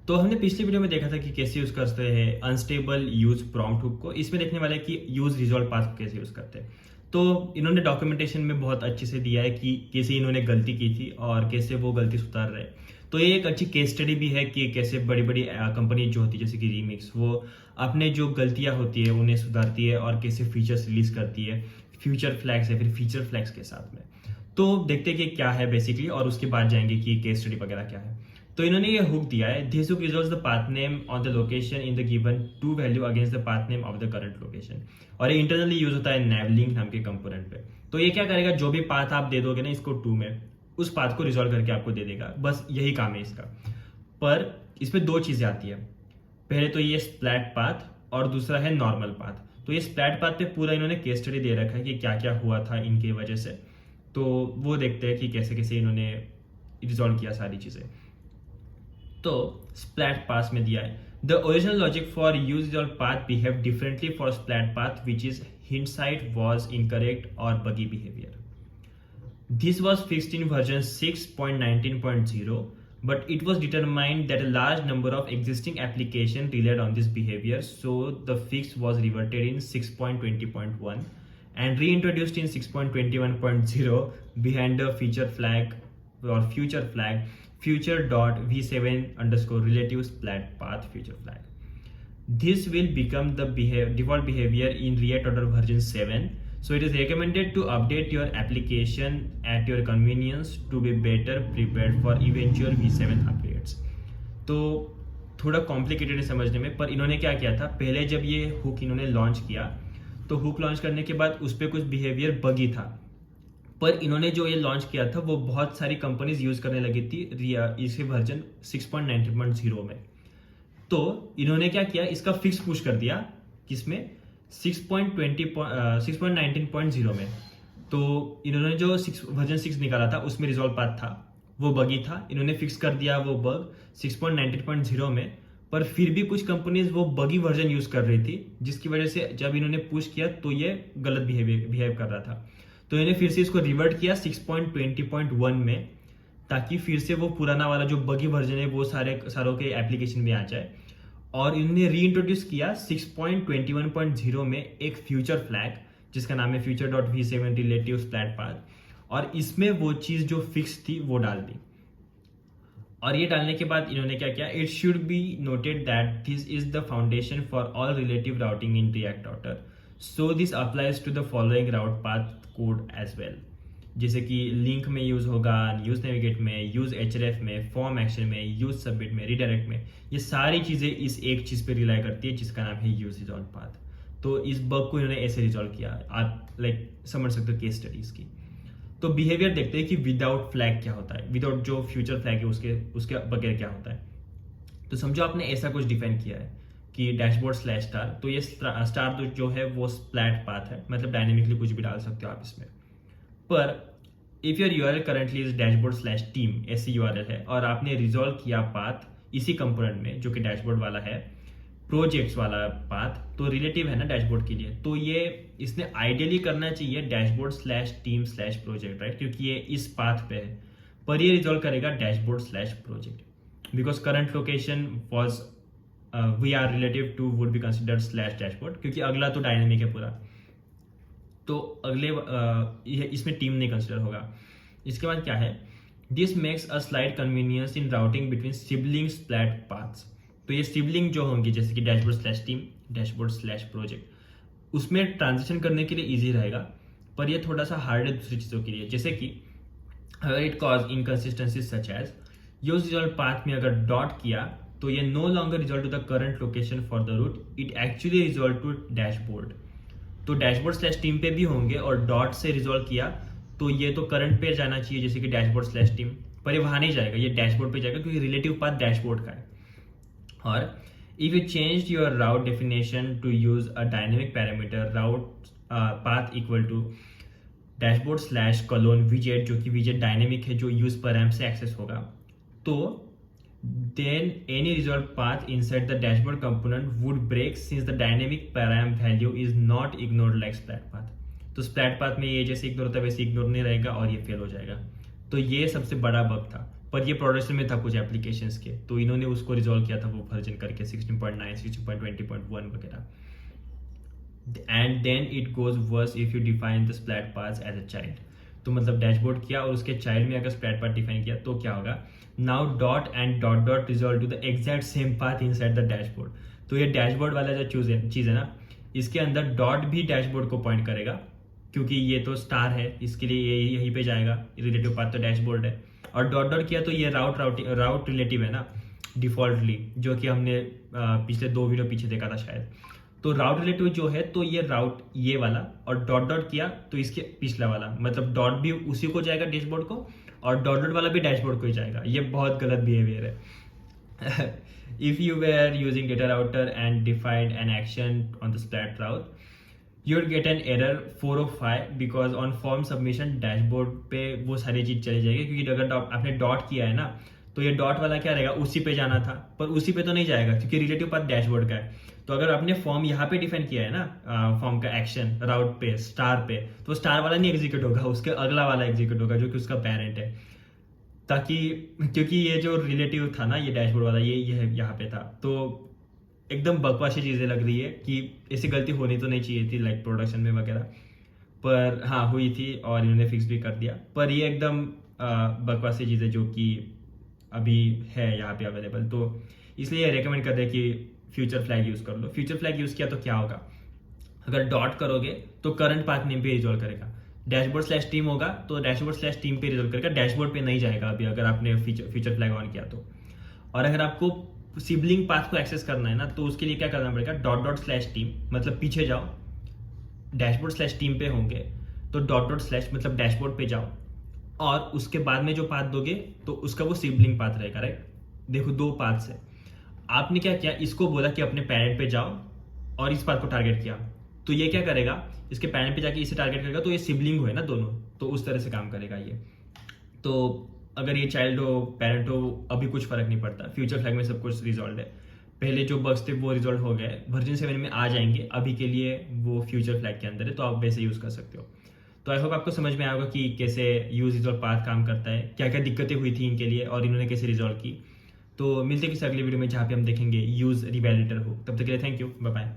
तो हमने पिछली वीडियो में देखा था कि कैसे यूज करते हैं अनस्टेबल यूज प्रॉम्प्ट हुक को। इसमें देखने वाला है कि यूज रिजॉल्व पाथ को कैसे यूज करते हैं। तो इन्होंने डॉक्यूमेंटेशन में बहुत अच्छे से दिया है कि कैसे इन्होंने गलती की थी और कैसे वो गलती सुधार रहे। तो ये एक अच्छी केस स्टडी भी है कि कैसे बड़ी बड़ी कंपनी जो होती है जैसे कि रीमिक्स, वो अपने जो गलतियां होती है उन्हें सुधारती है और कैसे फीचर्स रिलीज करती है फ्यूचर फ्लैग्स या फिर फीचर फ्लैग्स के साथ में। तो देखते हैं कि क्या है बेसिकली, और उसके बाद जाएंगे कि केस स्टडी वगैरह क्या है। तो इन्होंने ये हुक दिया है, this hook resolves the path name on the location in the given to value against the path name of the current location. और ये इंटरनली यूज होता है नैवलिंक नाम के कंपोनेंट पे। तो ये क्या करेगा, जो भी पाथ आप दे दोगे ना इसको टू में, उस पाथ को रिजॉल्व करके आपको दे देगा। बस यही काम है इसका। पर इसमें दो चीजें आती है, पहले तो ये स्प्लैट पाथ और दूसरा है नॉर्मल पाथ। तो ये स्प्लैट पाथ पे पूरा इन्होंने केस स्टडी दे रखा है कि क्या क्या हुआ था इनके वजह से। तो वो देखते हैं कि कैसे कैसे इन्होंने रिजॉल्व किया सारी चीजें। तो स्प्लैट पाथ में दिया है, the original logic for use resolve path behave differently for splat path which is hindsight was incorrect और buggy behaviour. This was fixed in version 6.19.0, but it was determined that a large number of existing applications relied on this behavior, so the fix was reverted in 6.20.1 and reintroduced in 6.21.0 behind the feature flag or future flag future.v7 underscore relative splat path future flag. This will become the default behavior in React Order version 7. So it is recommended to update your application at your convenience to be better prepared for eventual V7 upgrades. तो थोड़ा complicated है समझने में, पर इन्होंने क्या किया था, पहले जब ये हुक इन्होंने लॉन्च किया तो हुक लॉन्च करने के बाद उस पर कुछ बिहेवियर बगी था। पर इन्होंने जो ये लॉन्च किया था वो बहुत सारी कंपनीज यूज करने लगी थी इसे वर्जन 6.19.0 में। तो इन्होंने क्या किया, इसका फिक्स पुश कर दिया किसमें, 6.19.0 में। तो इन्होंने जो वर्जन 6 निकाला था उसमें रिजॉल्व पाथ था, वो बगी था, इन्होंने फिक्स कर दिया वो बग 6.19.0 में। पर फिर भी कुछ कंपनीज वो बगी वर्जन यूज कर रही थी, जिसकी वजह से जब इन्होंने पुश किया तो ये गलत बिहेव कर रहा था। तो इन्होंने फिर से इसको रिवर्ट किया 6.20.1 में, ताकि फिर से वो पुराना वाला जो बगी वर्जन है वो सारों के एप्लीकेशन में आ जाए। और इन्होंने री इंट्रोड्यूस किया 6.21.0 में एक फ्यूचर फ्लैग जिसका नाम है future.v7 relative splat path, और इसमें वो चीज जो फिक्स थी वो डाल दी। और ये डालने के बाद इन्होंने क्या किया, it should be noted that this is the foundation for all relative routing in React order, so this applies to the following route path code as well. जैसे कि लिंक में यूज होगा, यूज नेविगेट में, use href में, form action में, use submit में, redirect में, ये सारी चीजें इस एक चीज पे रिलाई करती है जिसका नाम है यूज रिजॉल्व पाथ। तो इस बग को इन्होंने ऐसे रिजॉल्व किया, आप समझ सकते हो केस स्टडीज की। तो बिहेवियर देखते हैं कि विदाउट फ्लैग क्या होता है, विदाउट जो फ्यूचर फ्लैग है उसके बगैर क्या होता है। तो समझो आपने ऐसा कुछ डिफाइन किया है कि डैशबोर्ड स्लैश स्टार, तो ये स्टार जो है वो स्प्लैट पाथ है, मतलब डायनेमिकली कुछ भी डाल सकते हो आप इसमें। पर if your URL currently is dashboard/team ऐसी यूआरएल है और आपने रिजॉल्व किया पाथ इसी कंपोनेंट में जो कि डैशबोर्ड वाला है, प्रोजेक्ट्स वाला पाथ, तो रिलेटिव है ना डैशबोर्ड के लिए, तो ये इसने आइडियली करना चाहिए dashboard/team/project, राइट, क्योंकि ये इस पाथ पे है। पर ये रिजॉल्व करेगा dashboard/project because current location was we are relative to would be considered /dashboard, क्योंकि अगला तो डायनेमिक है पूरा, तो अगले इसमें टीम नहीं कंसिडर होगा। इसके बाद क्या है, this makes a slight convenience in routing between sibling splat paths. तो ये सिबलिंग जो होंगी जैसे कि dashboard/team, dashboard/project, उसमें ट्रांजिशन करने के लिए इजी रहेगा। पर ये थोड़ा सा हार्ड है दूसरी चीज़ों के लिए, जैसे कि अगर it cause inconsistency such as use resolve path में अगर डॉट किया तो ये no longer resolve to the current location for the route, it actually resolve to dashboard. तो dashboard/team पे भी होंगे और डॉट से रिजॉल्व किया तो ये तो करंट पे जाना चाहिए जैसे कि dashboard/team, पर ये वहां नहीं जाएगा, ये डैशबोर्ड पे जाएगा क्योंकि रिलेटिव पाथ डैशबोर्ड का है। और if you change your route definition to use a dynamic parameter route path equal to dashboard/widget, जो कि विजेट डायनेमिक है जो यूज परैम से एक्सेस होगा, तो then any resolved path inside the dashboard component would break since the dynamic param value is not ignored like splat path. तो splat path में ये जैसे इग्नोर होता है वैसे इग्नोर नहीं रहेगा और ये फेल हो जाएगा। तो ये सबसे बड़ा बग था पर ये प्रोडक्शन में था कुछ एप्लीकेशंस के, तो इन्होंने उसको रिजॉल्व किया था वो वर्जन करके 16.9, 16.20.1 वगैरह. And then it goes worse if you define the splat path as a child. तो मतलब डैशबोर्ड किया और उसके चाइल्ड में अगर स्प्लैट पाथ डिफाइन किया तो क्या होगा, now dot and dot dot resolve to the exact same path inside the dashboard. तो ये डैशबोर्ड वाला जो चीज़ है ना, इसके अंदर डॉट भी डैशबोर्ड को पॉइंट करेगा, क्योंकि ये तो स्टार है, इसके लिए ये यहीं पे जाएगा. रिलेटिव पाथ तो डैशबोर्ड है. और डॉट डॉट किया तो ये राउट रिलेटिव है ना डिफॉल्टली, जो कि हमने पिछले 2 वीडियो पीछे देखा था शायद. तो राउट रिलेटिव जो है तो ये राउट ये वाला, और डॉट डॉट किया तो इसके पिछला वाला, मतलब डॉट भी उसी को जाएगा डैशबोर्ड को, और डॉट डॉट वाला भी डैशबोर्ड को ही जाएगा. ये बहुत गलत बिहेवियर है. If you were using data router and defined an action on the splat route, you'd get an error 405 because on form submission dashboard पे वो सारी चीज चली जाएगी, क्योंकि अगर आपने डॉट किया है ना तो ये डॉट वाला क्या रहेगा, उसी पे जाना था, पर उसी पे तो नहीं जाएगा क्योंकि रिलेटिव पाथ डैशबोर्ड का है. तो अगर आपने फॉर्म यहाँ पे डिफाइन किया है ना, फॉर्म का एक्शन राउट पे स्टार पे, तो स्टार वाला नहीं एग्जीक्यूट होगा, उसके अगला वाला एग्जीक्यूट होगा जो कि उसका पेरेंट है. ताकि क्योंकि ये जो रिलेटिव था ना ये डैशबोर्ड वाला, ये यहाँ पे था. तो एकदम बकवासी चीज़ें लग रही है कि ऐसी गलती होनी तो नहीं चाहिए थी लाइक प्रोडक्शन में वगैरह, पर हाँ हुई थी और इन्होंने फिक्स भी कर दिया. पर ये एकदम बकवासी चीज़ है जो कि अभी है यहाँ पे अवेलेबल. तो इसलिए रेकमेंड कर रहे हैं कि फ्यूचर फ्लैग यूज़ कर लो. फ्यूचर फ्लैग यूज़ किया तो क्या होगा, अगर डॉट करोगे तो करंट पाथ नेम पे रिजॉल्व करेगा. डैशबोर्ड स्लैश टीम होगा तो डैशबोर्ड स्लैश टीम पे रिजॉल्व करेगा, डैशबोर्ड पे नहीं जाएगा अभी अगर आपने फ्यूचर फ्लैग ऑन किया तो. और अगर आपको सिबलिंग पाथ को एक्सेस करना है ना तो उसके लिए क्या करना पड़ेगा, डॉट डॉट स्लैश टीम, मतलब पीछे जाओ, डैशबोर्ड स्लैश टीम पे होंगे तो डॉट डॉट स्लैश मतलब डैशबोर्ड पे जाओ, और उसके बाद में जो पाथ दोगे तो उसका वो सिबलिंग पाथ रहेगा. राइट, देखो 2 पाथ्स है. आपने क्या किया, इसको बोला कि अपने पेरेंट पे जाओ और इस पाथ को टारगेट किया, तो ये क्या करेगा, इसके पेरेंट पे जाके इसे टारगेट करेगा, तो ये सिबलिंग हो है ना दोनों, तो उस तरह से काम करेगा ये. तो अगर ये चाइल्ड हो पेरेंट हो अभी कुछ फर्क नहीं पड़ता, फ्यूचर फ्लैग में सब कुछ रिजॉल्व है. पहले जो बग्स थे वो रिजॉल्व हो गए, वर्जन 7 में आ जाएंगे, अभी के लिए वो फ्यूचर फ्लैग के अंदर है, तो आप वैसे यूज़ कर सकते हो. तो आई होप आपको समझ में आएगा कि कैसे यूज रिजॉल्व पाथ काम करता है, क्या क्या दिक्कतें हुई थी इनके लिए और इन्होंने कैसे रिजॉल्व की. तो मिलते हैं किसी अगले वीडियो में जहाँ पे हम देखेंगे यूज रिवैलिडेटर हो. तब तक के लिए थैंक यू, बाय बाय.